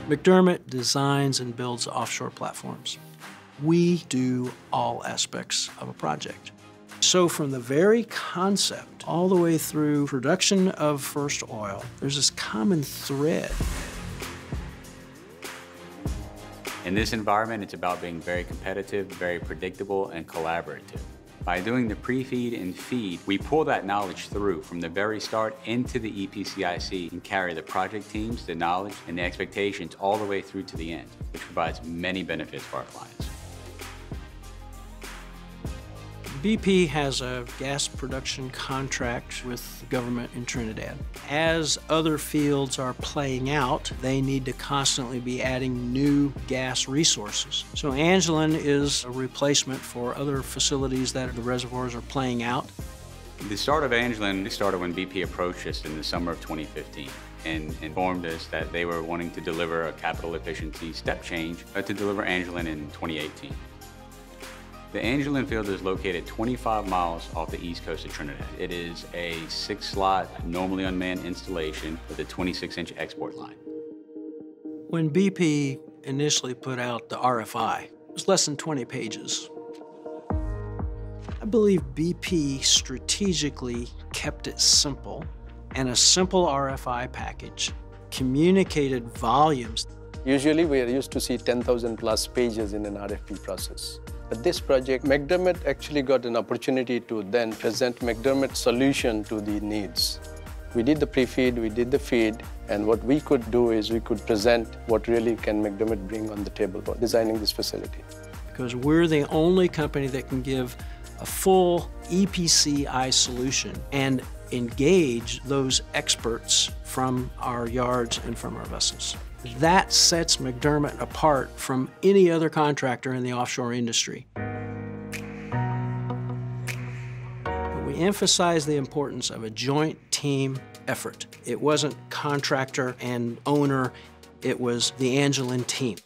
McDermott designs and builds offshore platforms. We do all aspects of a project. So from the very concept all the way through production of first oil, there's this common thread. In this environment, it's about being very competitive, very predictable, and collaborative. By doing the pre-feed and feed, we pull that knowledge through from the very start into the EPCIC and carry the project teams, the knowledge, and the expectations all the way through to the end, which provides many benefits for our clients. BP has a gas production contract with the government in Trinidad. As other fields are playing out, they need to constantly be adding new gas resources. So Angelin is a replacement for other facilities that the reservoirs are playing out. The start of Angelin started when BP approached us in the summer of 2015 and informed us that they were wanting to deliver a capital efficiency step change to deliver Angelin in 2018. The Angelin field is located 25 miles off the east coast of Trinidad. It is a 6-slot, normally unmanned installation with a 26-inch export line. When BP initially put out the RFI, it was less than 20 pages. I believe BP strategically kept it simple, and a simple RFI package communicated volumes. Usually we are used to see 10,000 plus pages in an RFP process. But this project, McDermott actually got an opportunity to then present McDermott's solution to the needs. We did the pre-feed, we did the feed, and what we could do is we could present what really can McDermott bring on the table for designing this facility. Because we're the only company that can give a full EPCI solution and engage those experts from our yards and from our vessels. That sets McDermott apart from any other contractor in the offshore industry. But we emphasize the importance of a joint team effort. It wasn't contractor and owner, it was the Angelin team.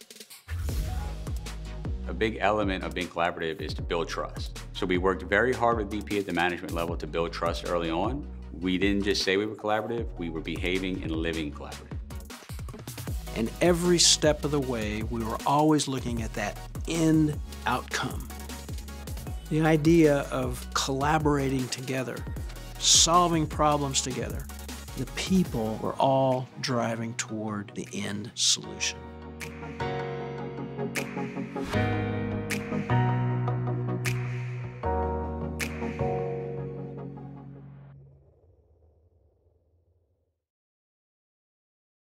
A big element of being collaborative is to build trust. So we worked very hard with BP at the management level to build trust early on. We didn't just say we were collaborative, we were behaving and living collaborative. And every step of the way, we were always looking at that end outcome. The idea of collaborating together, solving problems together. The people were all driving toward the end solution.